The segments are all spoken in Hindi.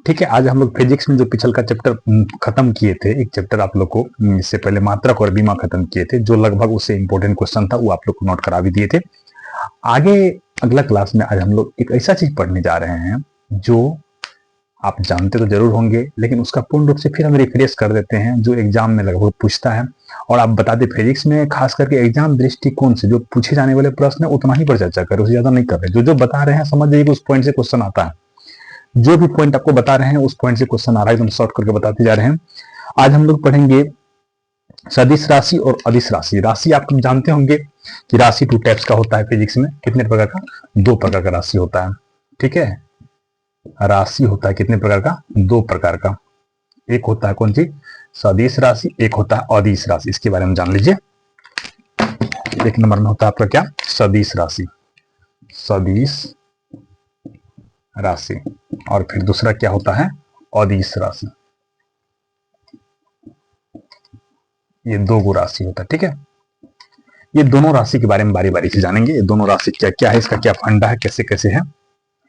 ठीक है, आज हम लोग फिजिक्स में जो पिछल का चैप्टर खत्म किए थे, एक चैप्टर आप लोग को इससे पहले मात्रक और बीमा खत्म किए थे, जो लगभग उससे इंपॉर्टेंट क्वेश्चन था वो आप लोग को नोट करा भी दिए थे। आगे अगला क्लास में आज हम लोग एक ऐसा चीज पढ़ने जा रहे हैं जो आप जानते तो जरूर होंगे, लेकिन उसका पूर्ण रूप से फिर हम रिफ्रेश कर देते हैं, जो एग्जाम में लगभग पूछता है। और आप बता दें, फिजिक्स में खास करके एग्जाम दृष्टिकोण से जो पूछे जाने वाले प्रश्न है उतना ही पर चर्चा करें, उससे ज्यादा नहीं कर रहे। जो जो बता रहे हैं समझ जाइए कि उस पॉइंट से क्वेश्चन आता है। जो भी पॉइंट आपको बता रहे हैं उस पॉइंट से क्वेश्चन आ रहा है, एकदम शॉर्ट करके बताते जा रहे हैं। आज हम लोग पढ़ेंगे सदिश राशि और अदिश राशि। राशि आप जानते होंगे कि राशि टू टाइप्स का होता है फिजिक्स में। कितने प्रकार का? दो प्रकार का राशि होता है। ठीक है, राशि होता है कितने प्रकार का? दो प्रकार का। एक होता है कौन सी? सदिश राशि, एक होता है अदिश राशि। इसके बारे में जान लीजिए। एक नंबर में होता है आपका क्या? सदिश राशि, सदिश राशि। और फिर दूसरा क्या होता है? अदिश राशि। ये दो गो राशि होता है। ठीक है, ये दोनों राशि के बारे में बारी बारी से जानेंगे। ये दोनों राशि क्या क्या है, इसका क्या फंडा है, कैसे कैसे है,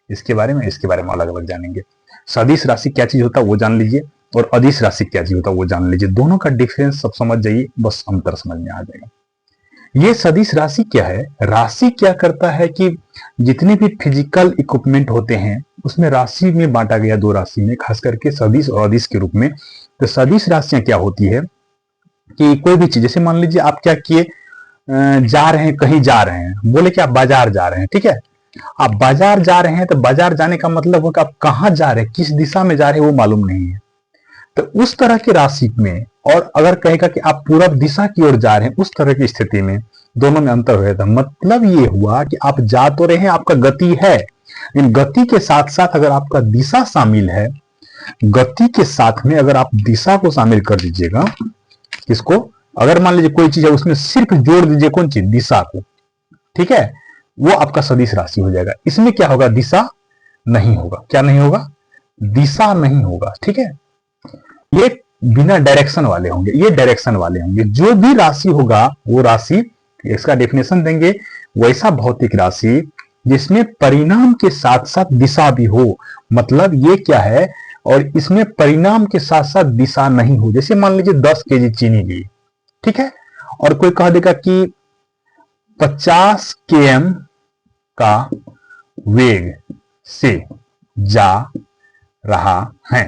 इसके बारे में अलग अलग जानेंगे। सदिश राशि क्या चीज होता है वो जान लीजिए, और अदिश राशि क्या चीज होता है वो जान लीजिए। दोनों का डिफरेंस सब समझ जाइए, बस अंतर समझ में आ जाएगा। ये सदिश राशि क्या है? राशि क्या करता है कि जितने भी फिजिकल इक्विपमेंट होते हैं उसमें राशि में बांटा गया, दो राशि में, खास करके सदिश और अदिश के रूप में। तो सदिश राशियां क्या होती है कि कोई भी चीज, जैसे मान लीजिए आप क्या किए, जा रहे हैं, कहीं जा रहे हैं, बोले कि आप बाजार जा रहे हैं। ठीक है, आप बाजार जा रहे हैं तो बाजार जाने का मतलब होगा आप कहां जा रहे हैं, किस दिशा में जा रहे हैं वो मालूम नहीं है। तो उस तरह की राशि में, और अगर कहेगा कि आप पूरब दिशा की ओर जा रहे हैं, उस तरह की स्थिति में दोनों में अंतर हो जाता है। मतलब ये हुआ कि आप जा तो रहे हैं, आपका गति है, लेकिन गति के साथ साथ अगर आपका दिशा शामिल है, गति के साथ में अगर आप दिशा को शामिल कर दीजिएगा, किसको? अगर मान लीजिए कोई चीज है उसमें सिर्फ जोड़ दीजिए कौन चीज? दिशा को। ठीक है, वो आपका सदिश राशि हो जाएगा। इसमें क्या होगा? दिशा नहीं होगा। क्या नहीं होगा? दिशा नहीं होगा। ठीक है, ये बिना डायरेक्शन वाले होंगे, ये डायरेक्शन वाले होंगे। जो भी राशि होगा वो राशि, इसका डेफिनेशन देंगे, वैसा भौतिक राशि जिसमें परिणाम के साथ साथ दिशा भी हो। मतलब ये क्या है? और इसमें परिणाम के साथ साथ दिशा नहीं हो। जैसे मान लीजिए 10 केजी चीनी ली, ठीक है, और कोई कह देगा कि 50 km का वेग से जा रहा है।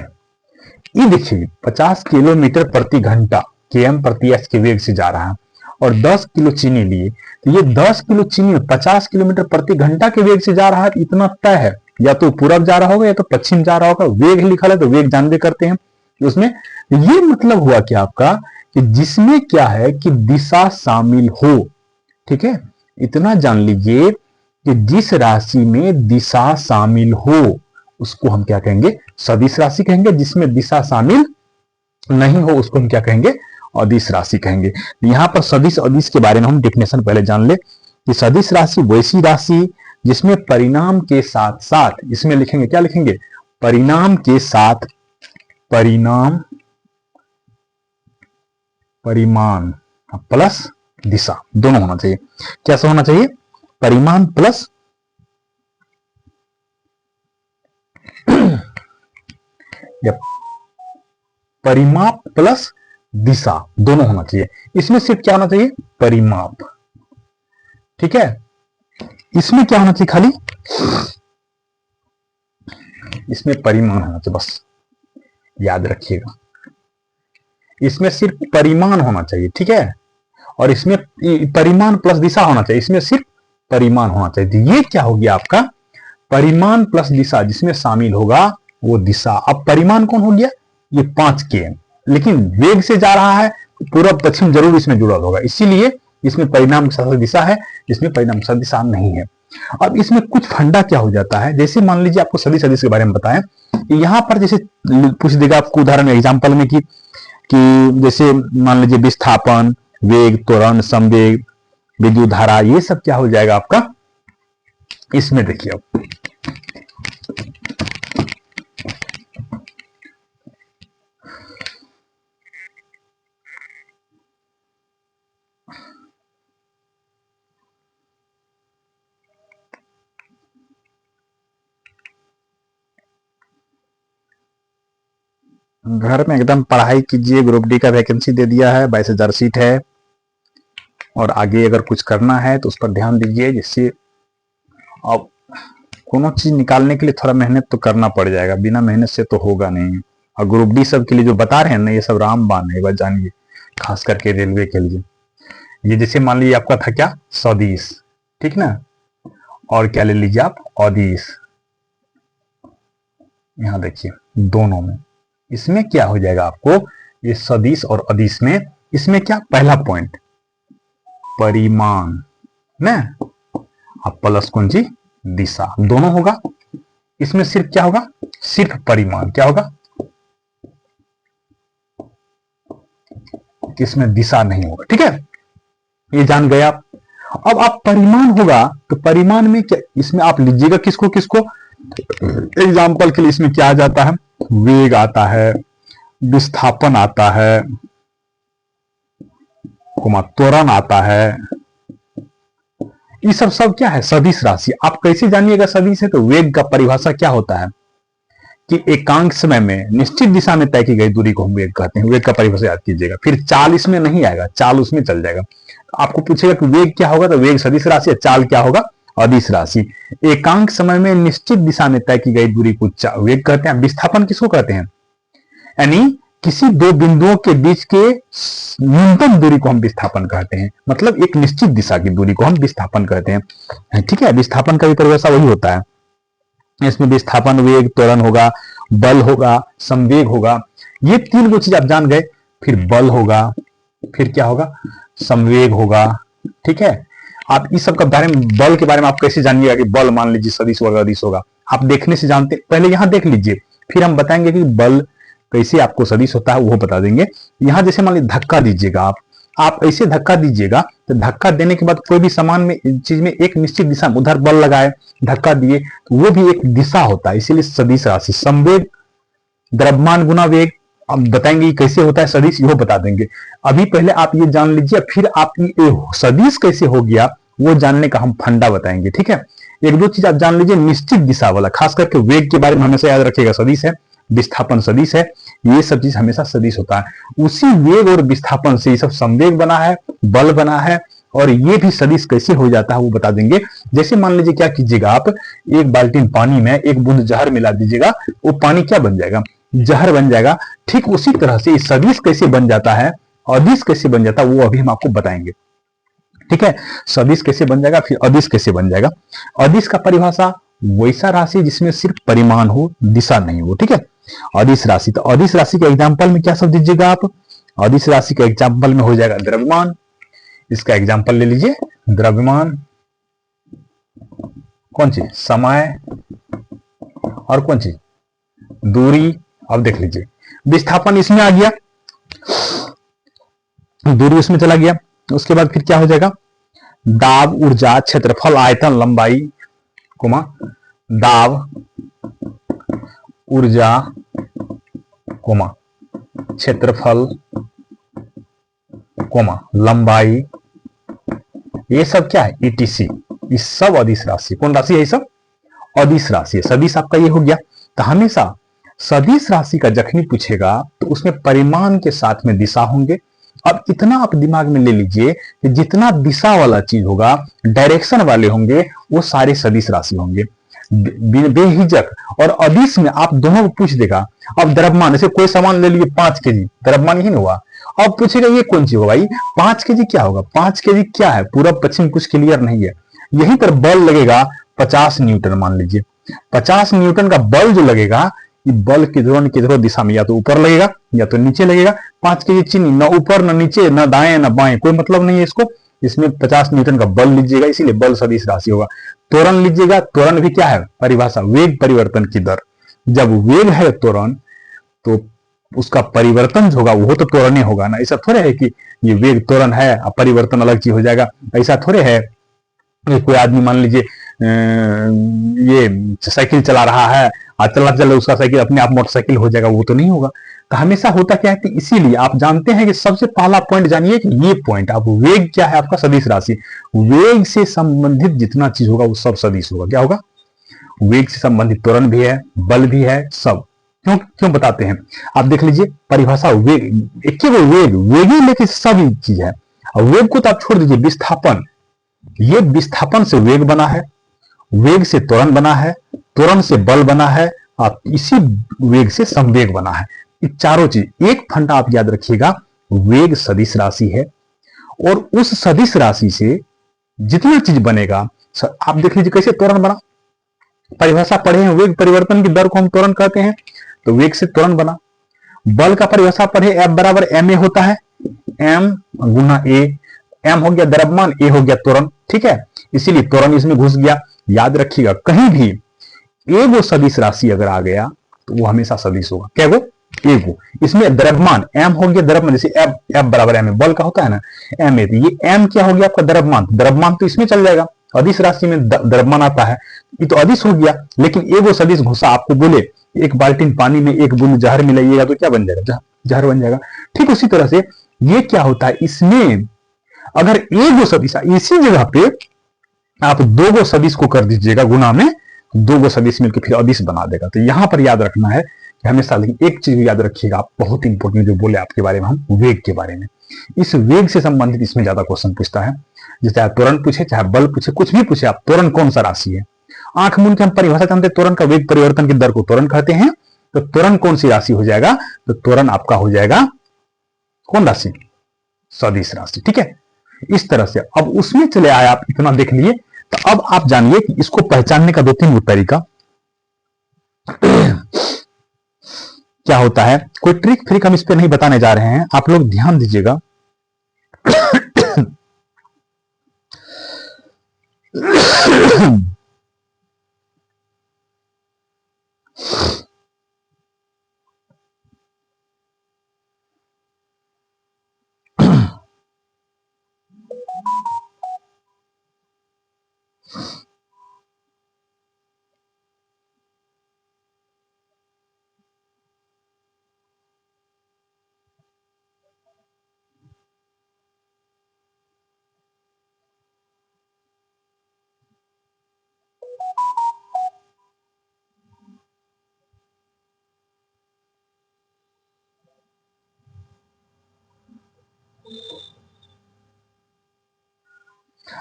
ये देखिए 50 किलोमीटर प्रति घंटा, km प्रति एच के वेग से जा रहा है, और 10 किलो चीनी लिए, तो ये 10 किलो चीनी 50 किलोमीटर प्रति घंटा के वेग से जा रहा है। इतना तय है, या तो पूरब जा रहा होगा या तो पश्चिम जा रहा होगा। वेग लिखा है तो वेग जानबे करते हैं उसमें। ये मतलब हुआ कि आपका, कि जिसमें क्या है कि दिशा शामिल हो। ठीक है, इतना जान लीजिए कि जिस राशि में दिशा शामिल हो उसको हम क्या कहेंगे? सदिश राशि कहेंगे। जिसमें दिशा शामिल नहीं हो उसको हम क्या कहेंगे? अदिश राशि कहेंगे। यहां पर सदिश अदिश के बारे में हम डेफिनेशन पहले जान ले कि सदिश राशि वैसी राशि जिसमें परिणाम के साथ साथ, इसमें लिखेंगे क्या? लिखेंगे परिणाम के साथ, परिणाम, परिमाण प्लस दिशा दोनों होना चाहिए। कैसा होना चाहिए? परिमाण प्लस या परिमाप प्लस दिशा दोनों होना चाहिए। इसमें सिर्फ क्या होना चाहिए? परिमाप। ठीक है, इसमें क्या होना चाहिए? खाली इसमें परिमाण होना चाहिए, बस याद रखिएगा। इसमें सिर्फ परिमाण होना चाहिए। ठीक है, और इसमें परिमाण प्लस दिशा होना चाहिए। इसमें सिर्फ परिमाण होना चाहिए। तो ये क्या हो गया आपका? परिमाण प्लस दिशा, जिसमें शामिल होगा वो दिशा। अब परिमाण कौन हो गया? ये 5 km, लेकिन वेग से जा रहा है, पूर्व पश्चिम जरूर इसमें जुड़ा होगा, इसीलिए इसमें परिणाम के साथ दिशा है, इसमें परिणाम के साथ दिशा नहीं है। अब इसमें कुछ फंडा क्या हो जाता है, जैसे मान लीजिए आपको सदिश अदिश के बारे में बताएं, यहां पर जैसे पूछ देगा आपको उदाहरण एग्जाम्पल में कि जैसे मान लीजिए विस्थापन, वेग, त्वरण, संवेग, विद्युत धारा, ये सब क्या हो जाएगा आपका? इसमें देखिए अब घर में एकदम पढ़ाई कीजिए। ग्रुप डी का वैकेंसी दे दिया है, 22,000 सीट है, और आगे अगर कुछ करना है तो उस पर ध्यान दीजिए, जिससे अब कोनो चीज निकालने के लिए थोड़ा मेहनत तो करना पड़ जाएगा, बिना मेहनत से तो होगा नहीं। और ग्रुप डी सब के लिए जो बता रहे हैं ना, ये सब रामबाण है, बस जानिए, खास करके रेलवे के लिए। ये जैसे मान लीजिए आपका था क्या, स्वदेश, ठीक ना, और क्या ले लीजिए आप, अदिश। यहां देखिए दोनों में, इसमें क्या हो जाएगा आपको, ये सदिश और अदिश में, इसमें क्या, पहला पॉइंट परिमाण ना, अब प्लस कौन सी, दिशा, दोनों होगा। इसमें सिर्फ क्या होगा, सिर्फ परिमाण, क्या होगा, इसमें दिशा नहीं होगा, ठीक है, ये जान गए आप। अब आप परिमाण होगा तो परिमाण में क्या, इसमें आप लीजिएगा किसको किसको, एग्जाम्पल के लिए इसमें क्या आ जाता है, वेग आता है, विस्थापन आता है, त्वरण आता है, ये सब सब क्या है, सदिश राशि। आप कैसे जानिएगा सदिश है, तो वेग का परिभाषा क्या होता है कि एकांक समय में निश्चित दिशा में तय की गई दूरी को हम वेग कहते हैं। वेग का परिभाषा याद कीजिएगा। फिर चाल इसमें नहीं आएगा, चाल उसमें चल जाएगा। आपको पूछेगा कि वेग क्या होगा, तो वेग सदिश राशि है, चाल क्या होगा, अदिश राशि। एकांक समय में निश्चित दिशा में तय की गई दूरी को वेग कहते हैं। विस्थापन किसको कहते हैं, यानी किसी दो बिंदुओं के बीच के न्यूनतम दूरी को हम विस्थापन कहते हैं, मतलब एक निश्चित दिशा की दूरी को हम विस्थापन कहते हैं, ठीक है। विस्थापन का भी परिभाषा वही होता है। इसमें विस्थापन, वेग, त्वरण होगा, बल होगा, संवेग होगा, ये तीन वो चीज आप जान गए। फिर बल होगा, फिर क्या होगा, संवेग होगा, ठीक है। आप इस सब का बारे में, बल के बारे में आप कैसे जानिएगा कि बल मान लीजिए सदिश होगा अदिश होगा, आप देखने से जानते, पहले यहां देख लीजिए, फिर हम बताएंगे कि बल कैसे आपको सदिश होता है, वो बता देंगे। यहां जैसे मान लीजिए धक्का दीजिएगा आप ऐसे धक्का दीजिएगा, तो धक्का देने के बाद कोई भी सामान में, चीज में एक निश्चित दिशा में उधर बल लगाए, धक्का दिए, तो वो भी एक दिशा होता है, इसीलिए सदिश राशि। संवेग, द्रव्यमान गुना वेग, अब बताएंगे कैसे होता है सदिश, वो बता देंगे। अभी पहले आप ये जान लीजिए, फिर आप ये सदिश कैसे हो गया वो जानने का हम फंडा बताएंगे, ठीक है। एक दो चीज आप जान लीजिए, निश्चित दिशा वाला, खास करके वेग के बारे में हमेशा याद रखिएगा, सदिश है, विस्थापन सदिश है, ये सब चीज हमेशा सदिश होता है। उसी वेग और विस्थापन से ये सब संवेग बना है, बल बना है, और ये भी सदिश कैसे हो जाता है वो बता देंगे। जैसे मान लीजिए क्या कीजिएगा, आप एक बाल्टी पानी में एक बूंद जहर मिला दीजिएगा, वो पानी क्या बन जाएगा, जहर बन जाएगा। ठीक उसी तरह से सदिश कैसे बन जाता है, अदिश कैसे बन जाता है, वो अभी हम आपको बताएंगे, ठीक है। सदिश कैसे बन जाएगा, फिर अदिश कैसे बन जाएगा। अदिश का परिभाषा वैसा राशि जिसमें सिर्फ परिमाण हो, दिशा नहीं हो, ठीक है। अदिश राशि, तो अदिश राशि के एग्जाम्पल में क्या सब दीजिएगा आप, अदिश राशि के एग्जाम्पल में हो जाएगा द्रव्यमान, इसका एग्जाम्पल ले लीजिए, द्रव्यमान, कौन सी, समय, और कौन सी, दूरी। अब देख लीजिए, विस्थापन इसमें आ गया, दूरी उसमें चला गया। उसके बाद फिर क्या हो जाएगा, दाब, ऊर्जा, क्षेत्रफल, आयतन, लंबाई, कोमा, दाब, ऊर्जा, कोमा, क्षेत्रफल, कोमा, लंबाई, ये सब क्या है, ईटीसी। ये सब अदिश राशि, कौन राशि है, ये सब अदिश राशि है। सदिश आपका ये हो गया। तो हमेशा सदिश राशि का जखनी पूछेगा तो उसमें परिमाण के साथ में दिशा होंगे। अब इतना आप दिमाग में ले लीजिए कि जितना दिशा वाला चीज होगा, डायरेक्शन वाले होंगे, वो सारे सदिश राशि होंगे बेहिजक। और अदिश में आप दोनों को पूछ देगा। अब द्रव्यमान, जैसे कोई सामान ले लीजिए 5 केजी, द्रव्यमान ही नहीं हुआ। अब पूछेगा ये कौन सी होगा भाई, 5 केजी क्या होगा, 5 केजी क्या है, पूरब पश्चिम कुछ क्लियर नहीं है। यहीं पर बल लगेगा 50 न्यूटन, मान लीजिए 50 न्यूटन का बल जो लगेगा, ये बल किधरों दिशा में, या तो ऊपर लगेगा या तो नीचे लगेगा। 5 केजी चीनी, न ऊपर न नीचे, न दाएं न बाएं, कोई मतलब नहीं है इसको। इसमें 50 न्यूटन का बल लीजिएगा, इसीलिए बल सदिश राशि होगा। त्वरण लीजिएगा, त्वरण भी क्या है, परिभाषा, वेग परिवर्तन की दर। जब वेग है त्वरण, तो उसका परिवर्तन जो होगा वो तो त्वरण होगा ना। ऐसा थोड़े है कि ये वेग त्वरण है, परिवर्तन अलग चीज हो जाएगा, ऐसा थोड़े है। कोई आदमी मान लीजिए ये साइकिल चला रहा है, चला चला उसका साइकिल अपने आप मोटरसाइकिल हो जाएगा, वो तो नहीं होगा। तो हमेशा होता क्या है कि इसीलिए आप जानते हैं कि सबसे पहला पॉइंट जानिए कि ये पॉइंट, आप वेग क्या है, आपका सदिश राशि। वेग से संबंधित जितना चीज होगा वो सब सदिश होगा। क्या होगा, वेग से संबंधित त्वरण भी है, बल भी है, सब। क्यों क्यों बताते हैं, आप देख लीजिए परिभाषा वेग, एक ही वेग, वेग ही लेके सभी चीज है। और वेग को तो आप छोड़ दीजिए, विस्थापन, ये विस्थापन से वेग बना है, वेग से त्वरण बना है, त्वरण से बल बना है, और इसी वेग से संवेग बना है। ये चारों चीज, एक फंडा आप याद रखिएगा, वेग सदिश राशि है, और उस सदिश राशि से जितना चीज बनेगा, आप देख लीजिए कैसे त्वरण बना, परिभाषा पढ़े हैं, वेग परिवर्तन की दर को हम त्वरण कहते हैं, तो वेग से त्वरण बना। बल का परिभाषा पढ़े, F बराबर ma होता है, m गुना a, m हो गया द्रव्यमान, a हो गया त्वरण, ठीक है, इसीलिए त्वरण इसमें घुस गया। याद रखिएगा कहीं भी एगो सदिश राशि अगर आ गया तो वो हमेशा सदिश होगा, क्या वो एगो, इसमें द्रव्यमान m हो गया द्रव्यमान, जैसे F बराबर m, बल का होता है ना ma, तो ये m क्या हो गया आपका द्रव्यमान, द्रव्यमान तो इसमें चल जाएगा, अदिश राशि में द्रव्यमान आता है, ये तो अदिश हो गया। लेकिन एगो सदिश घुसा, आपको बोले एक बाल्टी पानी में एक बूंद जहर मिलाइएगा तो क्या बन जाएगा, जहर बन जाएगा। ठीक उसी तरह से ये क्या होता है, इसमें अगर एगो सदिश, इसी जगह पे आप दो गो सदिश को कर दीजिएगा गुना में, दो गो सदिश मिलकर फिर अदिश बना देगा। तो यहां पर याद रखना है कि हमेशा, लेकिन एक चीज याद रखिएगा आप, बहुत इंपॉर्टेंट जो बोले आपके बारे में, हम वेग के बारे में, इस वेग से संबंधित इसमें ज्यादा क्वेश्चन पूछता है, चाहे त्वरण पूछे चाहे बल पूछे, कुछ भी पूछे आप, त्वरण कौन सा राशि है, आंख मूंद के हम परिभाषा जानते हैं, त्वरण का वेग परिवर्तन की दर को त्वरण कहते हैं, तो त्वरण कौन सी राशि हो जाएगा, तो त्वरण आपका हो जाएगा कौन राशि, सदिश राशि। ठीक है, इस तरह से अब उसमें चले आए, आप इतना देख लिए, तो अब आप जानिए कि इसको पहचानने का 2-3 तरीका क्या होता है। कोई ट्रिक फ्रिक हम इस पे नहीं बताने जा रहे हैं, आप लोग ध्यान दीजिएगा।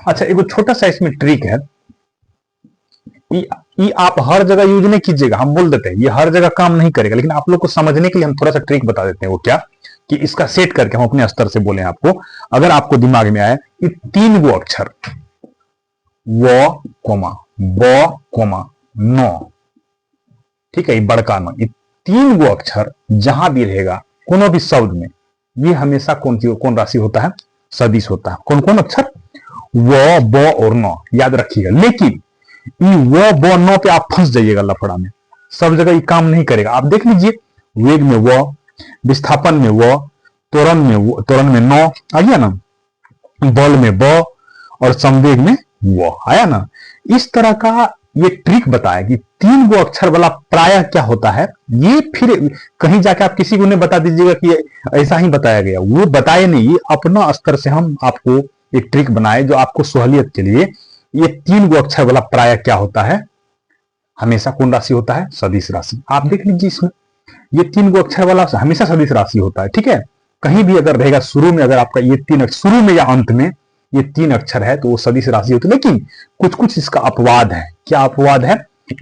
अच्छा, एक छोटा सा इसमें ट्रिक है, ये आप हर जगह यूज नहीं कीजिएगा, हम बोल देते हैं ये हर जगह काम नहीं करेगा, लेकिन आप लोग को समझने के लिए हम थोड़ा सा ट्रिक बता देते हैं। वो क्या कि इसका सेट करके हम अपने स्तर से बोले आपको, अगर आपको दिमाग में आए, ये 3 गो अक्षर व कोमा ब कोमा न, ठीक है, ये बड़का न, ये 3 गो अक्षर जहां भी रहेगा कोनो भी शब्द में, ये हमेशा कौन राशि होता है, सदिश होता है। कौन कौन अक्षर, व ब और न, याद रखिएगा। लेकिन ये व ब न पे आप फंस जाइएगा लफड़ा में, सब जगह ये काम नहीं करेगा। आप देख लीजिए, वेग में व, विस्थापन में व, त्वरण में न आ गया ना, बल में ब और संवेग में वो आया ना। इस तरह का ये ट्रिक बताया कि 3 गो अक्षर वाला प्राय क्या होता है, ये फिर कहीं जाके आप किसी को नहीं बता दीजिएगा कि ऐसा ही बताया गया, वो बताए नहीं, ये अपना स्तर से हम आपको एक ट्रिक बनाए जो आपको सहूलियत के लिए। ये 3 गो अक्षर वाला प्राय क्या होता है, हमेशा कौन राशि होता है, सदिश राशि। आप देख लीजिए इसमें ये 3 गो अक्षर वाला हमेशा सदिश राशि होता है। ठीक है, कहीं भी अगर रहेगा शुरू में, अगर आपका ये 3 अक्षर शुरू में या अंत में ये 3 अक्षर है तो वो सदिश राशि होती है। लेकिन कुछ कुछ इसका अपवाद है। क्या अपवाद है,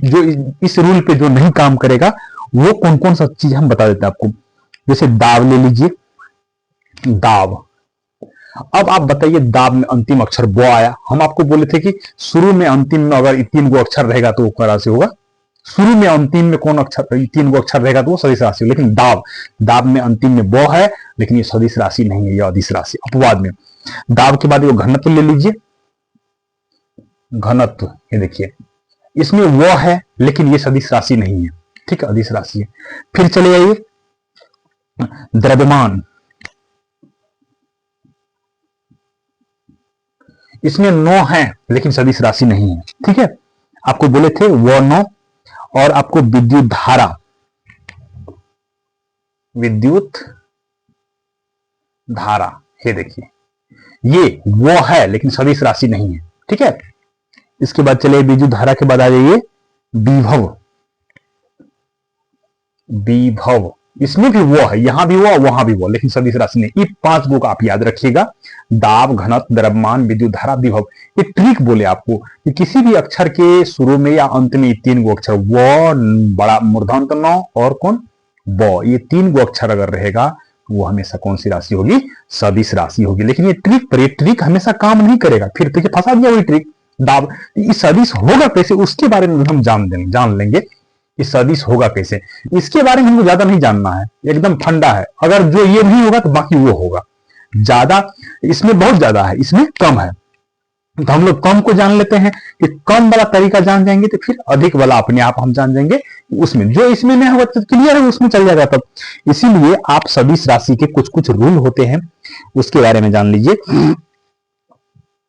जो इस रूल पे जो नहीं काम करेगा, वो कौन कौन सा चीज हम बता देते हैं आपको। जैसे दाब ले लीजिए, दाब, अब आप बताइए दाब में अंतिम अक्षर ब आया, हम आपको बोले थे कि शुरू में अंतिम में अगर 3 गो अक्षर रहेगा तो वो कौन राशि होगा, शुरू में अंतिम में कौन अक्षर, 3 गो अक्षर रहेगा तो वो सदिश राशि। लेकिन दाब में अंतिम में ब है, लेकिन ये सदिश राशि नहीं है, ये अदिश राशि। अपवाद में दाब के बाद वो घनत्व ले लीजिए, घनत्व, ये देखिए इसमें वो है लेकिन ये सदिश राशि नहीं है, ठीक है, अदिश राशि है। फिर चले आइए द्रव्यमान, इसमें 9 है लेकिन सदिश राशि नहीं है। ठीक है, आपको बोले थे वो 9, और आपको विद्युत धारा, विद्युत धारा, ये देखिए ये वो है लेकिन सदिश राशि नहीं है। ठीक है, इसके बाद चले विद्युत धारा के बाद आ जाइए विभव, विभव, इसमें भी वो है, यहां भी वो, वहां भी वो, लेकिन सदिश राशि नहीं। ये 5 गो का आप याद रखिएगा, दाब, घनत्व, द्रव्यमान, विद्युत धारा, विभव। ये ट्रिक बोले आपको कि किसी भी अक्षर के शुरू में या अंत में 3 गो अक्षर, व, बड़ा मूर्धन्य न और कौन, ब, ये 3 गो अक्षर अगर रहेगा वो हमेशा कौन सी राशि होगी, सदिश राशि होगी। लेकिन ये ट्रिक पर, ये ट्रिक हमेशा काम नहीं करेगा, फिर तो फंसा दिया वही ट्रिक। दाब, ये सदिश होगा कैसे उसके बारे में हम जान लेंगे कि सदिश होगा कैसे। इसके बारे में हमको ज्यादा नहीं जानना है, एकदम ठंडा है। अगर जो ये नहीं होगा तो बाकी वो होगा। ज्यादा इसमें बहुत ज्यादा है, इसमें कम है, तो हम लोग कम को जान लेते हैं कि कम वाला तरीका जान जाएंगे तो फिर अधिक वाला अपने आप हम जान जाएंगे। उसमें जो इसमें नहीं होगा तो क्लियर है, उसमें चल जाएगा तब। इसीलिए आप सदिश राशि के कुछ कुछ रूल होते हैं, उसके बारे में जान लीजिए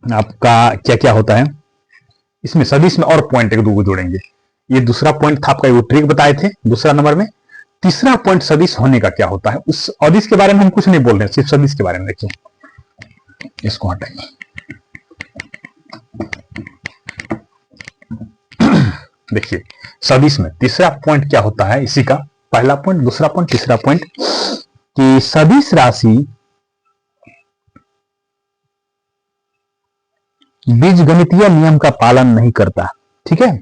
आपका क्या क्या होता है इसमें। सदिश में और पॉइंट एक दो जोड़ेंगे। ये दूसरा पॉइंट था आपका, वो ट्रिक बताए थे दूसरा नंबर में। तीसरा पॉइंट सदिश होने का क्या होता है, उस अदिश के बारे में हम कुछ नहीं बोल रहे हैं, सिर्फ सदिश के बारे में। देखिए इसको हटाएंगे। देखिए सदिश में तीसरा पॉइंट क्या होता है, इसी का पहला पॉइंट, दूसरा पॉइंट, तीसरा पॉइंट, कि सदिश राशि बीजगणितीय नियम का पालन नहीं करता। ठीक है,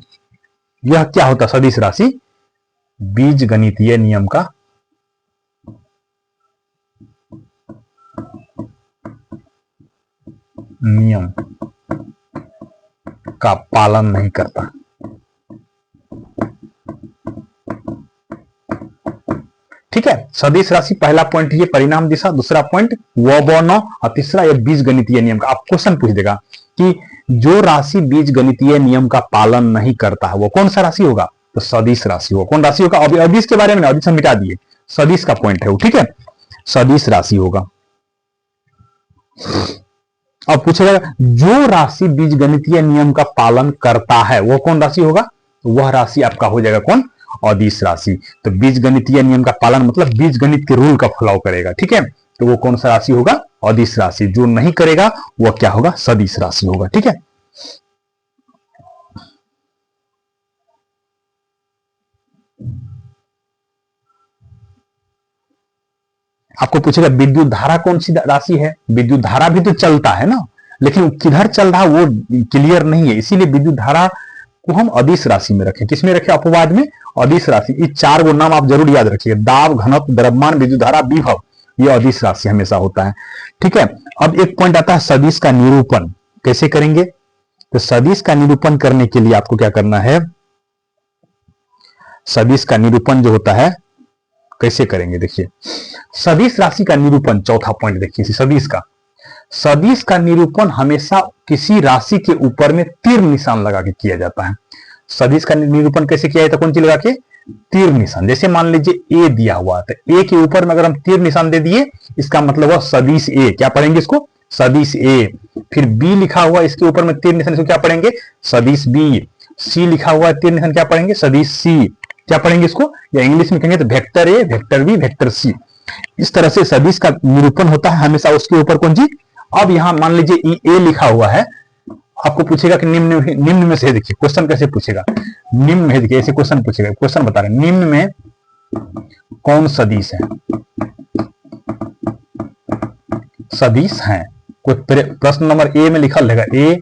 यह क्या होता है, सदिश राशि बीजगणितीय नियम का पालन नहीं करता। ठीक है, सदिश राशि पहला पॉइंट ये परिणाम दिशा, दूसरा पॉइंट वो बौन, और तीसरा ये बीज गणितीय नियम का। आप क्वेश्चन पूछ देगा कि जो राशि बीज गणितीय नियम का पालन नहीं करता है वो कौन सा राशि होगा, तो सदिश राशि होगा। कौन राशि होगा, अभी अदिश के बारे में, अदिश हम मिटा दिए, सदिश का पॉइंट है वो। ठीक है, सदिश राशि होगा। अब पूछेगा जो राशि बीज गणितीय नियम का पालन करता है वो कौन राशि होगा, तो वह राशि आपका हो जाएगा कौन, अदिश राशि। तो बीज गणितीय नियम का पालन मतलब बीज गणित के रूल का फॉलो करेगा। ठीक है, तो वो कौन सा राशि होगा, अदिश राशि। जो नहीं करेगा वह क्या होगा, सदिश राशि होगा। ठीक है, आपको पूछेगा विद्युत धारा कौन सी राशि है। विद्युत धारा भी तो चलता है ना, लेकिन किधर चल रहा वो क्लियर नहीं है, इसीलिए विद्युत धारा को हम अदिश राशि में रखें। किसमें रखें, अपवाद में, अदिश राशि। ये 4 गो नाम आप जरूर याद रखिए, दाब, घनत्व, द्रव्यमान, विद्युत धारा, विभव, ये अदिश राशि हमेशा होता है। ठीक है, अब एक पॉइंट आता है सदिश का निरूपण कैसे करेंगे। तो सदिश का निरूपण करने के लिए आपको क्या करना है, सदिश का निरूपण जो होता है कैसे करेंगे, देखिए सदिश राशि का निरूपण, चौथा पॉइंट देखिए सदिश का निरूपण हमेशा किसी राशि के ऊपर में तीर निशान लगा के किया जाता है। सदिश का निरूपण कैसे किया जाता है, कौन सी लगा के, तीर निशान। जैसे मान लीजिए ए दिया हुआ है, ए के ऊपर में अगर हम तीर निशान दे दिए, इसका मतलब हुआ सदिश ए। क्या पढ़ेंगे इसको, सदिश ए। फिर बी लिखा हुआ इसके ऊपर में तीर निशान, इसको क्या पढ़ेंगे, सदिश बी। सी लिखा हुआ है तीर निशान, क्या पढ़ेंगे, सदिश सी। क्या पढ़ेंगे इसको, या इंग्लिश में कहेंगे तो vector A, vector B, vector C. इस तरह से सदिश का निरूपण होता है हमेशा उसके ऊपर कौन सी। अब यहां मान लीजिए ए लिखा हुआ है, आपको पूछेगा कि निम्न में से, देखिए क्वेश्चन कैसे पूछेगा, निम्न में देखिए ऐसे क्वेश्चन पूछेगा। क्वेश्चन बता रहे निम्न में कौन सदिश है, सदिश है। कोई प्रश्न नंबर ए में लिखल रहेगा ए,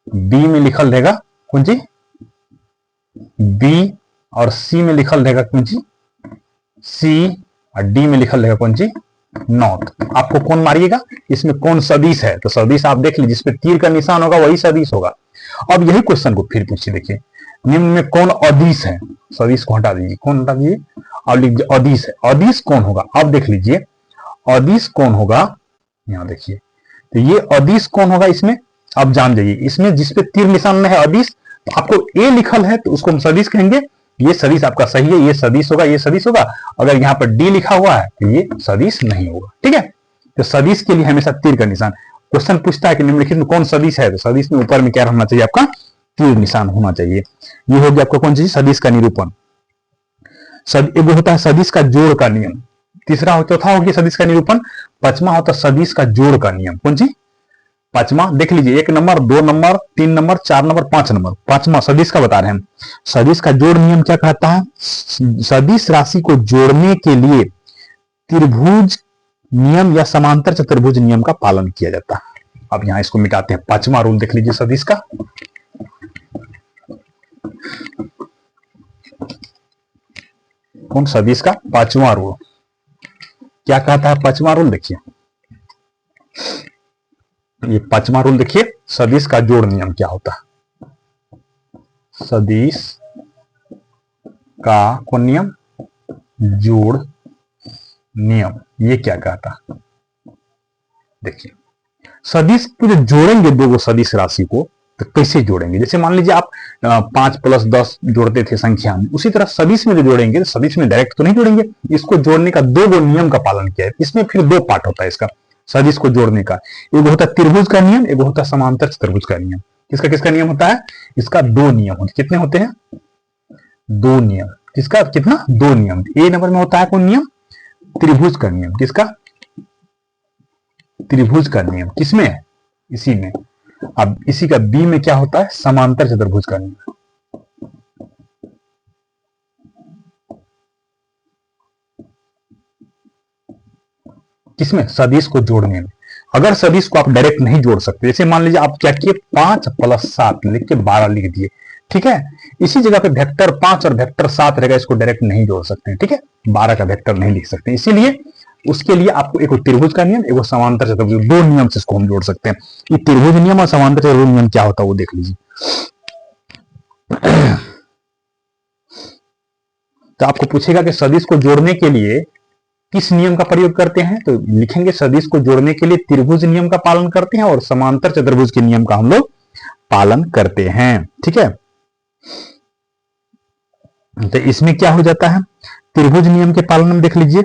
बी में लिखल रहेगा कौन सी बी, और सी में लिखल रहेगा कौन सी सी, और डी में लिखल रहेगा कौन सी नॉट। आपको कौन मारिएगा, इसमें कौन सदिश है, तो सदिश आप देख लीजिए, जिसमें तीर का निशान होगा वही सदिश होगा। अब यही क्वेश्चन को फिर पूछिए, देखिए निम्न में कौन अदिश है, सदिश को हटा दीजिए, कौन हटा दीजिए, अब लिख दीजिए अदिश है। अदिश कौन होगा, अब देख लीजिए अदिश कौन होगा, यहां देखिए तो ये अदिश कौन होगा इसमें, अब जान जाइए। इसमें जिसपे तीर निशान में है अदिश, तो आपको ए लिखल है तो उसको हम सदिश कहेंगे, ये सदिश आपका सही है, ये सदिश होगा, ये सदिश होगा। अगर यहाँ पर डी लिखा हुआ है तो ये सदिश नहीं होगा। ठीक है, तो सदिश के लिए हमेशा तीर का निशान। क्वेश्चन पूछता है कि निम्नलिखित में कौन सदिश है, तो सदिश में ऊपर में क्या होना चाहिए, आपका तीर निशान होना चाहिए। ये हो गया आपका कौन सी, सदिश का निरूपण। एक होता है सदिश का जोड़ का नियम, तीसरा चौथा हो गया सदिश का निरूपण, पांचवा होता है सदिश का जोड़ का नियम। कौन सी, पांचवा देख लीजिए, 1 number, 2 number, 3 number, 4 number, 5 number, पांचवा सदिश का बता रहे हैं। सदिश का जोड़ नियम क्या कहता है? सदिश राशि को जोड़ने के लिए त्रिभुज नियम या समांतर चतुर्भुज नियम का पालन किया जाता है। अब यहां इसको मिटाते हैं। पांचवा रूल देख लीजिए सदिश का, कौन? सदिश का पांचवा रूल क्या कहता है? पांचवा रूल देखिए, ये पांचवा रूल देखिए, सदिश का जोड़ नियम क्या होता है? सदिश का कौन नियम? जोड़ नियम। ये क्या कहता है? देखिए, सदिश को जो जोड़ेंगे दो सदिश राशि को, तो कैसे जोड़ेंगे? जैसे मान लीजिए आप 5 + 10 जोड़ते थे संख्या में, उसी तरह सदिश में जो जोड़ेंगे, तो सदिश में डायरेक्ट तो नहीं जोड़ेंगे, इसको जोड़ने का 2 नियम का पालन किया है। इसमें फिर 2 पार्ट होता है इसका, सदिश को जोड़ने का। एक होता है त्रिभुज का नियम, एक होता है समांतर चतुर्भुज का नियम। किसका किसका नियम होता है? इसका 2 नियम होते। कितने होते हैं? 2 नियम। किसका कितना? 2 नियम। ए नंबर में होता है कौन नियम? त्रिभुज का नियम। किसका? त्रिभुज का नियम। किसमें? इसी में। अब इसी का बी में क्या होता है? समांतर चतुर्भुज का नियम। किसमें? सदिश को जोड़ने में। अगर सदिश को आप डायरेक्ट नहीं जोड़ सकते, जैसे मान लीजिए आप क्या किए, 5 + 7 लिख के 12 लिख दिए, ठीक है, इसी जगह पे वेक्टर 5 और वेक्टर 7 रहेगा, इसको डायरेक्ट नहीं जोड़ सकते हैं, ठीक है, 12 का वेक्टर नहीं लिख सकते। इसीलिए उसके लिए आपको एक त्रिभुज का नियम, एक समांतर चतुर्भुज, 2 नियम से इसको हम जोड़ सकते हैं। ये त्रिभुज नियम और समांतर चतुर्भुज नियम क्या होता है वो देख लीजिए। तो आपको पूछेगा कि सदिश को जोड़ने के लिए किस नियम का प्रयोग करते हैं, तो लिखेंगे सदिश को जोड़ने के लिए त्रिभुज नियम का पालन करते हैं और समांतर चतुर्भुज के नियम का हम लोग पालन करते हैं, ठीक है। तो इसमें क्या हो जाता है? त्रिभुज नियम के पालन में देख लीजिए,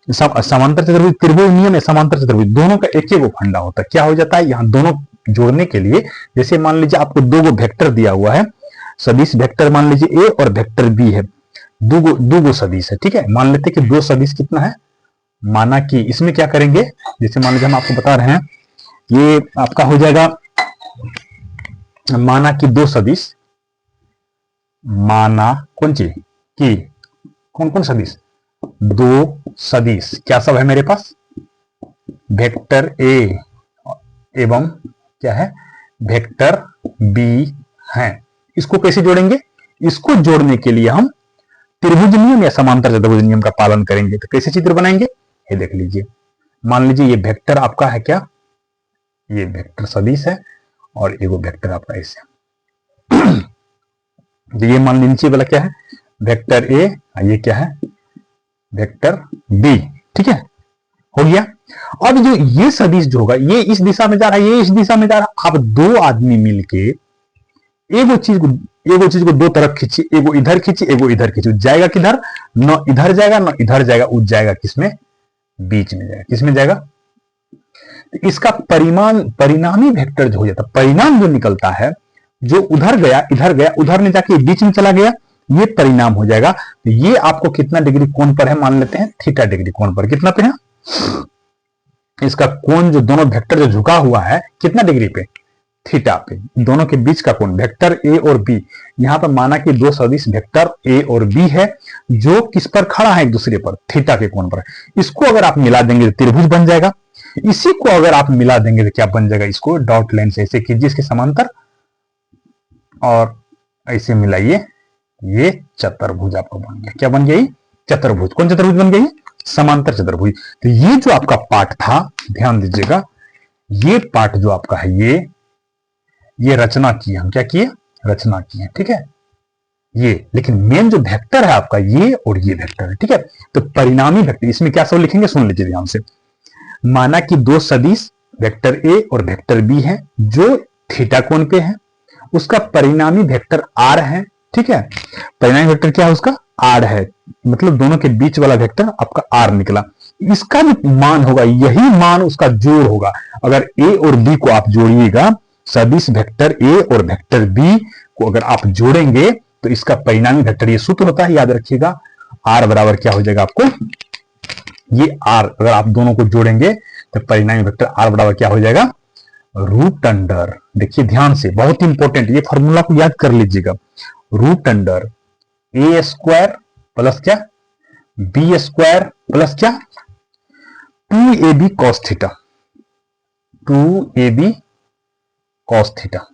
समांतर चतुर्भुज, त्रिभुज नियम या समांतर चतुर्भुज दोनों का एक ही फंडा होता है। क्या हो जाता है? यहां दोनों जोड़ने के लिए, जैसे मान लीजिए आपको 2 वेक्टर दिया हुआ है, सदिश वेक्टर मान लीजिए ए और वेक्टर बी है, दो सदिश है, ठीक है। मान लेते हैं कि 2 सदिश कितना है, माना कि इसमें क्या करेंगे, जैसे मान लीजिए हम आपको बता रहे हैं, ये आपका हो जाएगा, माना कि 2 सदिश, माना कौन चीज की, कौन कौन सदिश? 2 सदिश क्या सब है मेरे पास? वेक्टर ए एवं क्या है? वेक्टर बी है। इसको कैसे जोड़ेंगे? इसको जोड़ने के लिए हम त्रिभुज नियम या समांतर चतुर्भुज नियम का पालन करेंगे। तो कैसे चित्र बनाएंगे? ये देख लीजिए, मान लीजिए ये वेक्टर आपका है क्या, ये वेक्टर सदिश है और एगो वेक्टर आपका ऐसे। तो ये मान लीजिए नीचे वाला क्या है? वेक्टर ए, ये क्या है? वेक्टर बी, ठीक है, हो गया। अब जो ये सदिश जो होगा, ये इस दिशा में जा रहा है, ये इस दिशा में जा रहा है। अब 2 आदमी मिलके एगो चीज को 2 तरफ खींची, एगो इधर खींची, एगो इधर खींची, जाएगा किधर? न इधर जाएगा न इधर जाएगा, उस जाएगा किसमें? बीच में जाएगा। किसमें जाएगा? तो इसका परिणामी वेक्टर जो हो जाता है, परिणाम जो निकलता है, जो उधर गया इधर गया, उधर नहीं जाके बीच में चला गया, ये परिणाम हो जाएगा। तो ये आपको कितना डिग्री कोण पर है? मान लेते हैं थीटा डिग्री कोण पर। कितना पे है इसका कोण? जो दोनों वेक्टर जो झुका हुआ है, कितना डिग्री पे? थीटा पे। दोनों के बीच का कोण, वेक्टर ए और बी, यहां पर माना कि 2 सदिश वेक्टर ए और बी है, जो किस पर खड़ा है? एक दूसरे पर, थीटा के कोण पर। इसको अगर आप मिला देंगे तो त्रिभुज बन जाएगा। इसी को अगर आप मिला देंगे तो क्या बन जाएगा? इसको डॉट लाइन से ऐसे कीजिए इसके समांतर और ऐसे मिलाइए, ये चतुर्भुज आपको बन गया। क्या बन गया? चतुर्भुज। कौन चतुर्भुज बन गई? समांतर चतुर्भुज। तो ये जो आपका पार्ट था, ध्यान दीजिएगा, ये पार्ट जो आपका है, ये रचना की हम क्या किए? रचना किए, ठीक है, ये। लेकिन मेन जो वेक्टर है आपका, ये और ये वेक्टर है, ठीक है। तो परिणामी वेक्टर, इसमें क्या सब लिखेंगे सुन लीजिए ध्यान से। माना कि 2 सदिश वेक्टर ए और वेक्टर बी है, जो थीटा कोण पे है, उसका परिणामी वेक्टर आर है, ठीक है। परिणामी वेक्टर क्या है? उसका आर है, मतलब दोनों के बीच वाला वेक्टर आपका आर निकला। इसका भी मान होगा, यही मान उसका जोड़ होगा। अगर ए और बी को आप जोड़िएगा, सदिश वेक्टर ए और वेक्टर बी को अगर आप जोड़ेंगे तो इसका परिणामी वेक्टर, ये सूत्र होता है, याद रखिएगा, आर बराबर क्या हो जाएगा आपको? ये आर, अगर आप दोनों को जोड़ेंगे तो परिणामी वेक्टर आर बराबर क्या हो जाएगा? रूट अंडर, देखिए ध्यान से, बहुत इंपॉर्टेंट, ये फॉर्मूला को याद कर लीजिएगा। रूट अंडर ए स्क्वायर प्लस क्या, बी स्क्वायर प्लस क्या, 2ab cos theta, 2ab cos theta,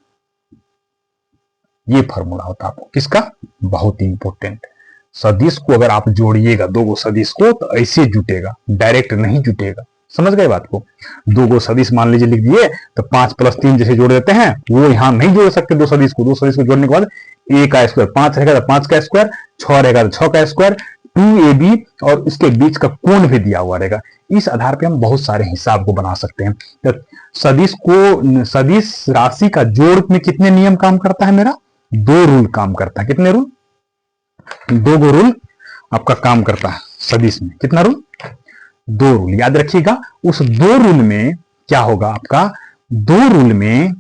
ये फॉर्मूला होता है आपको किसका, बहुत इंपॉर्टेंट। सदिश को अगर आप जोड़िएगा, दो गो सदिश को, तो ऐसे जुटेगा, डायरेक्ट नहीं जुटेगा। समझ गए बात को। दो गो सदिश मान लीजिए लिख दिए, तो 5 + 3 जैसे जोड़ देते हैं, वो यहां नहीं जोड़ सकते दो सदिश को। दो सदिश को जोड़ने के बाद a का स्क्वायर 5 रहेगा तो 5 का स्क्वायर, 6 रहेगा तो 6 का स्क्वायर, 2ab और इसके बीच का कोण भी दिया हुआ रहेगा। इस आधार पे हम बहुत सारे हिसाब को बना सकते हैं। तो सदिश को, सदिश राशि का जोड़ में कितने नियम काम करता है, मेरा 2 रूल काम करता है। कितने रूल, 2 गो रूल आपका काम करता है सदिश में। कितना रूल, 2 रूल याद रखिएगा। उस 2 रूल में क्या होगा आपका, 2 रूल में,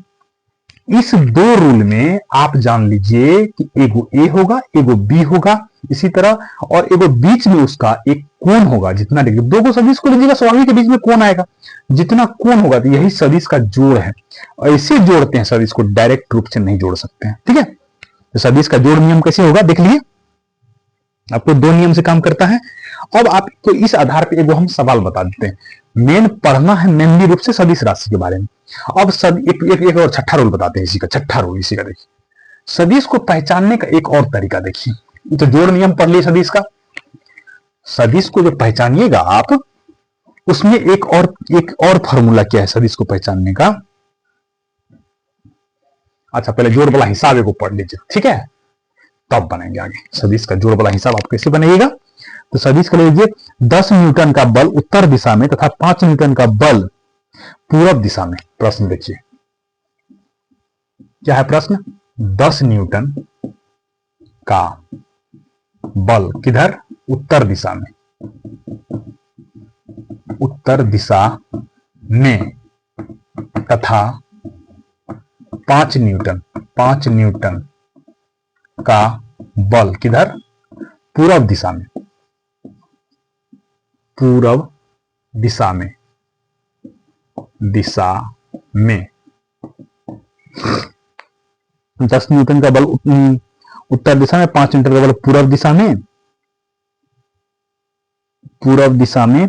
इस 2 रूल में आप जान लीजिए कि एगो ए होगा, एगो बी होगा, इसी तरह, और एगो बीच में उसका एक कोण होगा जितना डिग्री। 2 को सदिश को लीजिएगा, स्वाभाविक के बीच में कोण आएगा, जितना कोण होगा तो यही सदिश का जोड़ है। ऐसे जोड़ते हैं सदिश को, डायरेक्ट रूप से नहीं जोड़ सकते हैं। ठीक है, तो सदिश का जोड़ नियम कैसे होगा देख लीजिए, आपको 2 नियम से काम करता है। अब आपको इस आधार पर एगो हम सवाल बता देते हैं, मेन पढ़ना है मेनली रूप से सदिश राशि के बारे में। अब सब एक और छठा रूल बताते हैं, इसी का छठा रूल, इसी का देखिए, सदिश को पहचानने का एक और तरीका देखिए। तो जोड़ नियम पढ़ लिए सदिश का, सदिश को जो पहचानिएगा आप, उसमें एक और फॉर्मूला क्या है सदिश को पहचानने का। अच्छा पहले जोड़ वाला हिसाब एगो पढ़ लीजिए, ठीक है, तब बनेंगे आगे सदिश का जोड़ वाला हिसाब। आप कैसे बनेगा, तो सदिश का लीजिए, 10 न्यूटन का बल उत्तर दिशा में तथा 5 न्यूटन का बल पूरब दिशा में। प्रश्न देखिए क्या है प्रश्न, 10 न्यूटन का बल किधर, उत्तर दिशा में, उत्तर दिशा में, तथा 5 न्यूटन का बल किधर, पूरब दिशा में, पूरब दिशा में, दिशा में 10 न्यूटन का बल उत्तर दिशा में, 5 न्यूटन का बल पूरब दिशा में, पूरब दिशा में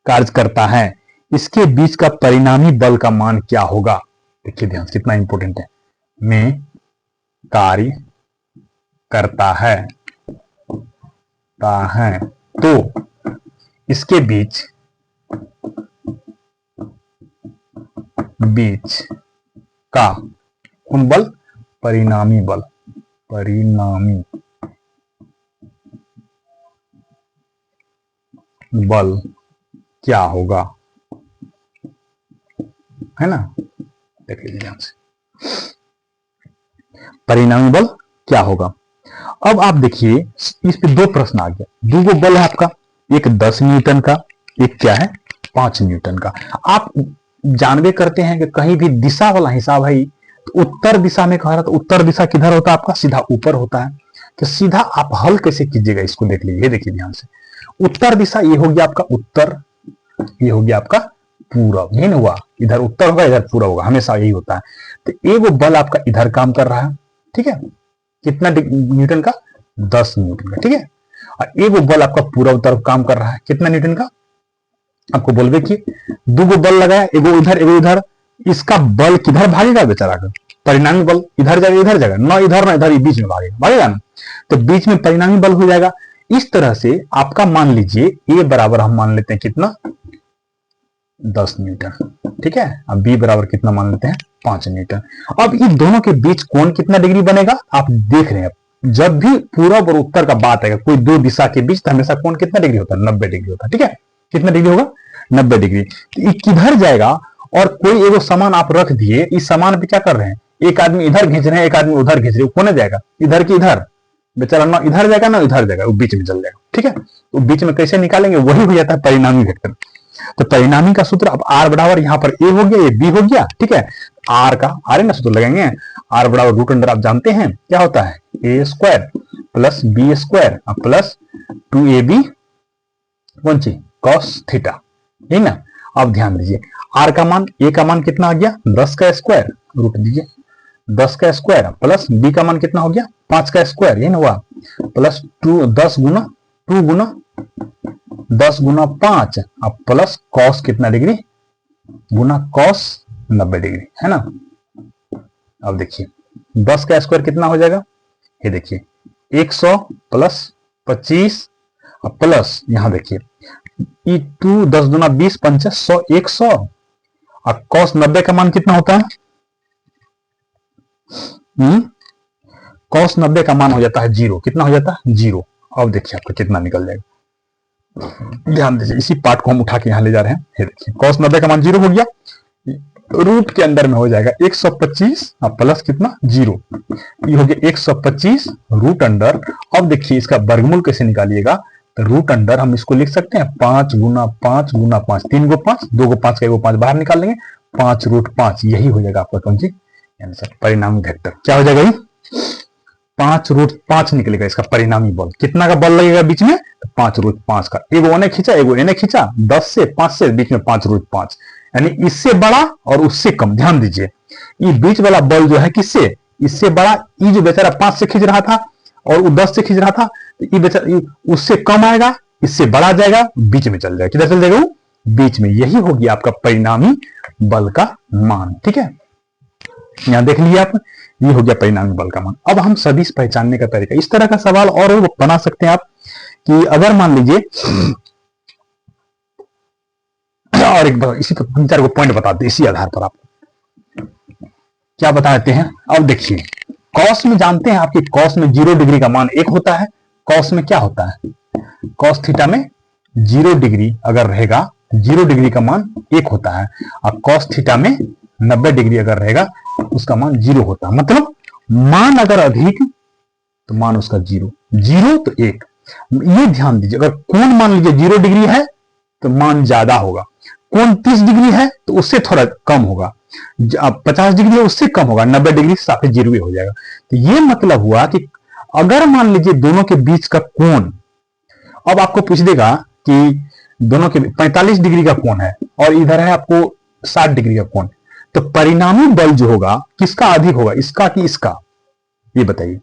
कार्य करता है। इसके बीच का परिणामी बल का मान क्या होगा, देखिए ध्यान कितना इंपॉर्टेंट है, में कार्य करता है, तो इसके बीच का कौन बल, परिणामी बल, परिणामी बल क्या होगा, है ना, देख लीजिए ध्यान से, परिणामी बल क्या होगा। अब आप देखिए इस पे 2 प्रश्न आ गया, 2 गो बल है आपका, एक 10 न्यूटन का, एक क्या है 5 न्यूटन का। आप जानबे करते हैं कि कहीं भी दिशा वाला हिसाब है, तो उत्तर दिशा में कह रहा था, उत्तर दिशा किधर होता है आपका, सीधा ऊपर होता है। तो सीधा आप हल कैसे कीजिएगा इसको देख लीजिए, देखिए ध्यान से, उत्तर दिशा ये हो गया आपका उत्तर, ये हो गया आपका पूरब, नहीं हुआ, इधर उत्तर होगा इधर पूरब होगा, हमेशा यही होता है। तो एगो बल आपका इधर काम कर रहा है, ठीक है, कितना न्यूटन का, 10 न्यूटन का, ठीक है, और एगो बल आपका पूरब तरफ काम कर रहा है, कितना न्यूटन का, आपको बोलबे कि 2 गो बल लगाया, एगो उधर एगो उधर, इसका बल किधर भागेगा बेचारा का, परिणामी बल इधर जाएगा, इधर जाएगा, न इधर न इधर, बीच में भागेगा ना, तो बीच में परिणामी बल हो जाएगा। इस तरह से आपका मान लीजिए ए बराबर हम मान लेते हैं कितना, 10 न्यूटन, ठीक है, अब बी बराबर कितना मान लेते हैं, 5 न्यूटन। अब इन दोनों के बीच कोण कितना डिग्री बनेगा, आप देख रहे हैं, जब भी पूरब और उत्तर का बात आएगा, कोई 2 दिशा के बीच, तो हमेशा कोण कितना डिग्री होता है, 90 डिग्री होता है, ठीक है, कितना डिग्री होगा, 90 डिग्री। तो ये किधर जाएगा, और कोई एगो सामान आप रख दिए, इस सामान पे क्या कर रहे हैं, एक आदमी इधर खींच रहे हैं, एक आदमी उधर खींच रहे हैं, कौन जाएगा, इधर की इधर, बेचारा ना इधर जाएगा ना इधर जाएगा, वो बीच में चल जाएगा, ठीक है। तो बीच में कैसे निकालेंगे, वही हो जाता है परिणामी वेक्टर। तो परिणामी का सूत्र, अब आर बराबर यहाँ पर ए हो गया, ये बी हो गया, ठीक है, आर का आर ना सूत्र लगाएंगे, आर बराबर रूट अंडर, आप जानते हैं क्या होता है, a square plus b square plus 2ab कौन सी, कॉस थीटा, ठीक ना। अब ध्यान दीजिए, आर का मान, ए का मान कितना आ गया 10 का स्क्वायर, रूट दीजिए 10 का स्क्वायर, प्लस बी का मान कितना हो गया 5 का स्क्वायर, ये ना हुआ, प्लस 10 गुना 2 गुना 10 गुना 5, अब प्लस कॉस कितना डिग्री गुना कॉस 90 डिग्री, है ना। अब देखिए 10 का स्क्वायर कितना हो जाएगा, ये देखिए 100 प्लस 25, अब प्लस यहां देखिए ई 2 10 गुना 20 पंचा 100 100, अब कॉस 90 का मान कितना होता है, कॉस 90 का मान हो जाता है 0, कितना हो जाता है 0। अब देखिए आपका कितना निकल जाएगा, ध्यान दीजिए इसी पार्ट को हम उठा के यहां ले जा रहे हैं, ये देखिए कॉस 90 का मान 0 हो गया, रूट के अंदर में हो जाएगा 125 प्लस कितना 0, ये हो गया 125 रूट अंडर। अब देखिए इसका वर्गमूल कैसे निकालिएगा, तो रूट अंडर हम इसको लिख सकते हैं 5 गुना 5 गुना 5, 3 गो 5, 2 गो 5 का 1 गो 5 बाहर निकाल लेंगे, 5 रूट 5, यही हो जाएगा आपका कौन सी आंसर, परिणामी वेक्टर। क्या हो जाएगा ये 5 रूट 5 निकलेगा इसका परिणामी बल। कितना का बल लगेगा बीच में, 5 रूट 5 का, एगो ओने खींचा एगो एने खींचा, 10 से 5 से बीच में 5 रूट 5, यानी इससे बड़ा और उससे कम। ध्यान दीजिए ये बीच वाला बल जो है किससे, इससे बड़ा, ये जो बेचारा 5 से खींच रहा था और वो 10 से खींच रहा था, तो ये बेचारा उससे कम आएगा, इससे बड़ा जाएगा, बीच में चल जाएगा, किधर चल जाएगा वो बीच में, यही होगी आपका परिणामी बल का मान। ठीक है, यहां देख लीजिए आप, ये हो गया परिणामी बल का मान। अब हम सदिश पहचानने का तरीका, इस तरह का सवाल और वो बना सकते हैं आप कि अगर मान लीजिए, और एक बार इसी पर 3-4 को पॉइंट बताते हैं, इसी आधार पर आपको क्या बता देते हैं। अब देखिए कॉस में जानते हैं आपकी, कॉस में 0 डिग्री का मान 1 होता है, कॉस में क्या होता है, कॉस थीटा में 0 डिग्री अगर रहेगा, 0 डिग्री का मान 1 होता है, और कॉस थीटा में 90 डिग्री अगर रहेगा उसका मान 0 होता है। मतलब मान अगर अधिक तो मान उसका 0, 0 तो 1। ये ध्यान दीजिए, अगर कोण मान लीजिए 0 डिग्री है तो मान ज्यादा होगा, कोण 30 डिग्री है तो उससे थोड़ा कम होगा, 50 डिग्री है उससे कम होगा, 90 डिग्री साथ ही 0 हो जाएगा। तो ये मतलब हुआ कि अगर मान लीजिए दोनों के बीच का कोण, अब आपको पूछ देगा कि दोनों के 45 डिग्री का कोण है और इधर है आपको 60 डिग्री का कोण, तो परिणामी बल जो होगा किसका अधिक होगा, इसका कि इसका, ये बताइए।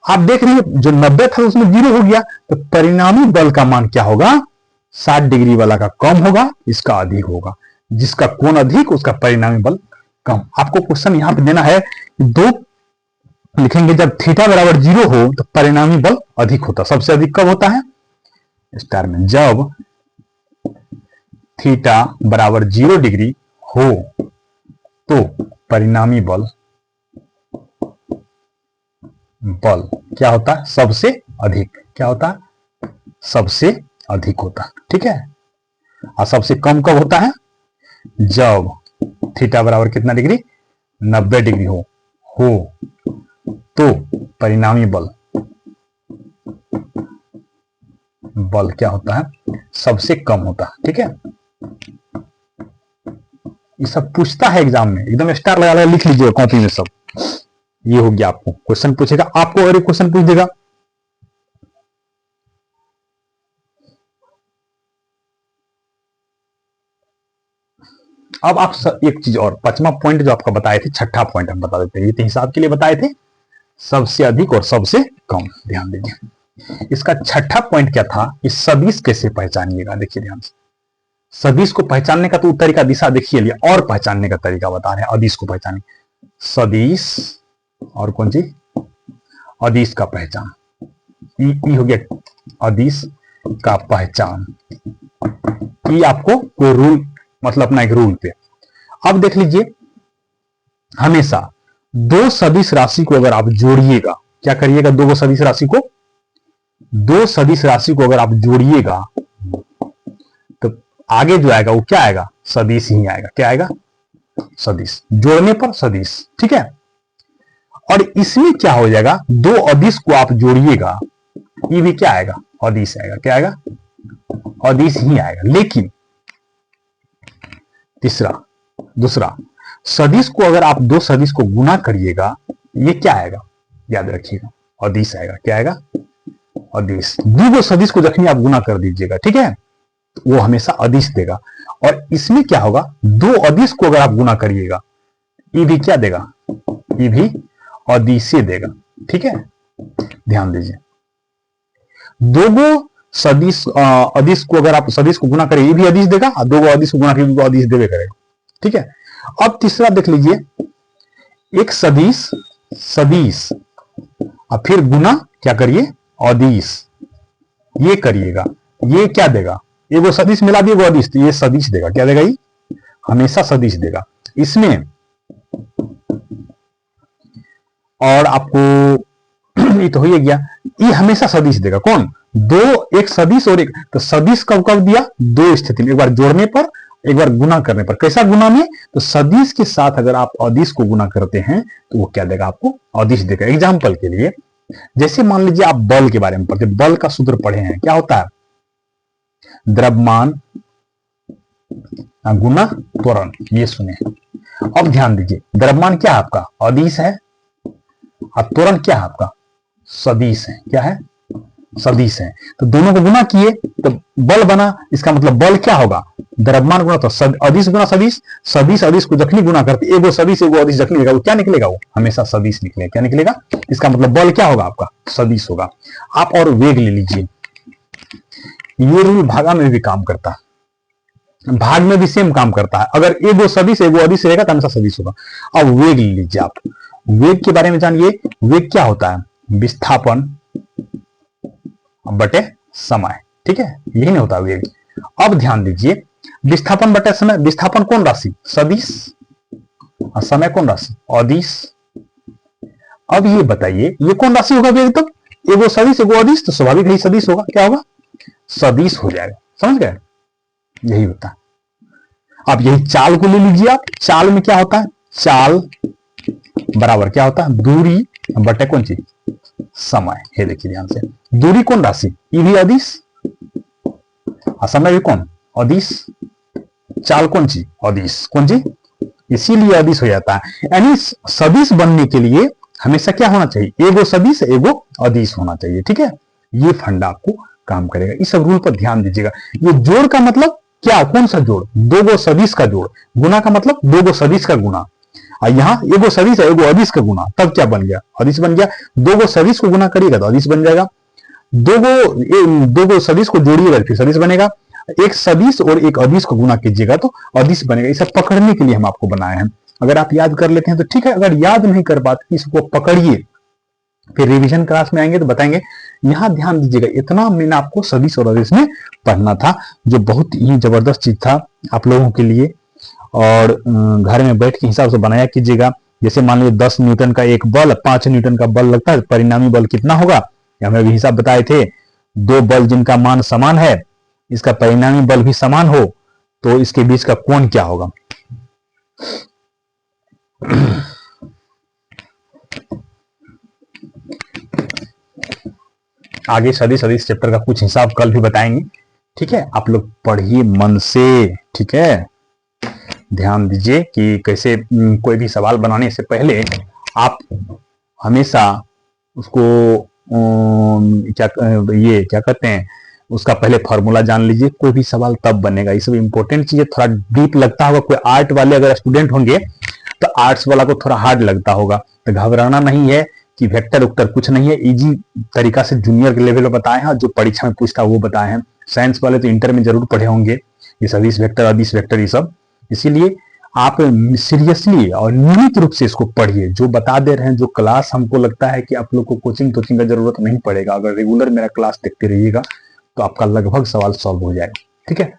आप देख रहे हैं जो 90 था उसमें 0 हो गया, तो परिणामी बल का मान क्या होगा, 60 डिग्री वाला का कम होगा, इसका अधिक होगा, जिसका कोण अधिक उसका परिणामी बल कम। आपको क्वेश्चन यहां पे देना है, दो लिखेंगे जब थीटा बराबर 0 हो तो परिणामी बल अधिक होता, सबसे अधिक कब होता है स्टार में, जब थीटा बराबर 0 डिग्री हो तो परिणामी बल क्या होता है, सबसे अधिक, क्या होता है सबसे अधिक होता है। ठीक है, और सबसे कम कब होता है, जब थीटा बराबर कितना डिग्री 90 डिग्री हो तो परिणामी बल क्या होता है, सबसे कम होता है। ठीक है, ये सब पूछता है एग्जाम में, एकदम स्टार लगा लिख लीजिए कॉपी में सब, ये हो गया। आपको क्वेश्चन पूछेगा, आपको और एक क्वेश्चन पूछ देगा, अब आप एक चीज और, 5वां पॉइंट जो आपका बताए थे, 6ठा पॉइंट हम बता देते हैं, ये तो हिसाब के लिए बताए थे, सबसे अधिक और सबसे कम। ध्यान दीजिए इसका 6ठा पॉइंट क्या था, इस सदिश कैसे पहचानिएगा। देखिए ध्यान से, सदिश को पहचानने का तो तरीका दिशा देखिए लिया, और पहचानने का तरीका बता रहे हैं, अदिश को पहचाने, सदिश और कौन सी अदिश का पहचान, ई हो गया अदिश का पहचान, ये आपको कोई रूल, मतलब अपना एक रूल पे। अब देख लीजिए, हमेशा दो सदिश राशि को अगर आप जोड़िएगा, क्या करिएगा, दो सदिश राशि को, दो सदिश राशि को अगर आप जोड़िएगा तो आगे जो आएगा वो क्या आएगा, सदिश ही आएगा। क्या आएगा, सदिश, जोड़ने पर सदिश। ठीक है, और इसमें क्या हो जाएगा, दो अदिश को आप जोड़िएगा, ये भी क्या आएगा, अदिश आएगा। क्या आएगा, अदिश ही आएगा। लेकिन दूसरा सदिश को अगर आप दो सदिश को गुना करिएगा, ये क्या आएगा, याद रखिएगा, अदिश आएगा। क्या आएगा, अदिश। दो सदिश को जखनी आप गुना कर दीजिएगा, ठीक है, वो हमेशा अदिश देगा। और इसमें क्या होगा, दो अदिश को अगर आप गुना करिएगा, ये भी क्या देगा, ये भी अदिशे देगा। ठीक है, ध्यान दीजिए, दो गो सदिश अदिश को अगर आप सदिश को गुना करें, ये भी अदिश देगा, और दो गो अदिश को गुना करें अदिश देवे करेगा। ठीक है, अब तीसरा देख लीजिए, एक सदिश सदिश और फिर गुना क्या करिए, अदिश, ये करिएगा, ये क्या देगा, ये वो सदिश मिला दिए वो अदिश, तो ये सदिश देगा, क्या देगा, ये हमेशा सदिश देगा इसमें। और आपको ये तो हो ही गया, ये हमेशा सदिश देगा, कौन, दो, एक सदिश और एक, तो सदिश कब कब दिया, दो स्थिति में, एक बार जोड़ने पर, एक बार गुना करने पर। कैसा गुना में, तो सदिश के साथ अगर आप अदिश को गुना करते हैं तो वो क्या देगा, आपको अदिश देगा। एग्जाम्पल के लिए, जैसे मान लीजिए आप बल के बारे में पढ़ते, बल का सूत्र पढ़े हैं, क्या होता है, द्रव्यमान गुना त्वरण, ये सुने। अब ध्यान दीजिए, द्रव्यमान क्या है आपका, अदिश है, और त्वरण क्या है आपका, सदिश है। क्या है, सदिश है। तो दोनों को गुना किए तो बल बना, इसका मतलब बल क्या होगा, द्रव्यमान गुना तो अदिश गुना सदिश, सदिश अदिश को जखनी गुना करते, एगो सदिश एगो अदिश जखनी निकलेगा, वो क्या निकलेगा, वो हमेशा सदिश निकलेगा। क्या निकलेगा, इसका मतलब बल क्या होगा आपका, सदिश होगा। आप और वेग ले लीजिए, ये रूल भागा में भी काम करता है, भाग में भी सेम काम करता है। अगर एगो सदिश एगो अदिश रहेगा तो हमेशा सदिश होगा। अब वेग ले लीजिए आप, वेग के बारे में जानिए, वेग क्या होता है, विस्थापन बटे समय। ठीक है, यही नहीं होता वेग। अब ध्यान दीजिए, विस्थापन बटे समय, विस्थापन कौन राशि, सदिश, और समय कौन राशि, अदिश। अब ये बताइए, ये कौन राशि होगा वेग, तब एगो सदिश एगो अदिश, तो स्वाभाविक ही सदिश होगा, क्या होगा, सदिश हो जाएगा। समझ गए, यही होता है। अब यही चाल को ले लीजिए आप, चाल में क्या होता है, चाल बराबर क्या होता है, दूरी बटे कौन चीज, समय। ये देखिए ध्यान से, दूरी कौन राशि, ये भी अदिश, और समय भी कौन, अदिश। चाल कौन ची, अदिश, कौन ची, इसीलिए अदिश हो जाता है। यानी सदिश बनने के लिए हमेशा क्या होना चाहिए, एगो सदिश एगो अदिश होना चाहिए। ठीक है, ये फंडा आपको काम करेगा। इस सब रूल पर ध्यान दीजिएगा। ये जोड़ का मतलब क्या, कौन सा जोड़, दो गो सदिश का जोड़। गुना का मतलब दो गो सदिश का गुना, और यहां एगो सदिश है एगो अदिश का गुना, तब क्या बन गया, अदिश बन गया। दो गो सदिश को गुना करिएगा तो अदिश बन जाएगा, दो गो सदिश को जोड़िएगा फिर सदिश बनेगा, एक सदिश और एक अदिश को गुना कीजिएगा तो अदिश बनेगा। इसे पकड़ने के लिए हम आपको बनाए हैं। अगर आप याद कर लेते हैं तो ठीक है, अगर याद नहीं कर पाते इसको पकड़िए, फिर रिवीजन क्लास में आएंगे तो बताएंगे। यहां ध्यान दीजिएगा, इतना मैंने आपको सदिश और अदिश में पढ़ना था, जो बहुत ही जबरदस्त चीज था आप लोगों के लिए। और घर में बैठ के हिसाब से बनाया कीजिएगा। जैसे मान लीजिए 10 न्यूटन का एक बल, 5 न्यूटन का बल लगता है, परिणामी बल कितना होगा, हमें अभी हिसाब बताए थे। दो बल जिनका मान समान है, इसका परिणामी बल भी समान हो, तो इसके बीच का कोण क्या होगा। आगे सदिश सदिश चैप्टर का कुछ हिसाब कल भी बताएंगे। ठीक है, आप लोग पढ़िए मन से। ठीक है, ध्यान दीजिए कि कैसे कोई भी सवाल बनाने से पहले आप हमेशा उसको ये क्या कहते हैं, उसका पहले फॉर्मूला जान लीजिए। कोई भी सवाल तब बनेगा, ये सब इंपॉर्टेंट चीजें। थोड़ा डीप लगता होगा, कोई आर्ट वाले अगर स्टूडेंट होंगे तो आर्ट्स वाला को थोड़ा हार्ड लगता होगा, तो घबराना नहीं है कि वेक्टर उक्टर कुछ नहीं है। इजी तरीका से जूनियर के लेवल पर बताए हैं, जो परीक्षा में पूछता है वो बताए हैं। साइंस वाले तो इंटर में जरूर पढ़े होंगे ये सदिश वेक्टर अदिश वेक्टर ये सब। इसीलिए आप सीरियसली और नियमित रूप से इसको पढ़िए। जो बता दे रहे हैं, जो क्लास, हमको लगता है कि आप लोग को कोचिंग का जरूरत नहीं पड़ेगा। अगर रेगुलर मेरा क्लास देखते रहिएगा तो आपका लगभग सवाल सॉल्व हो जाएगा। ठीक है।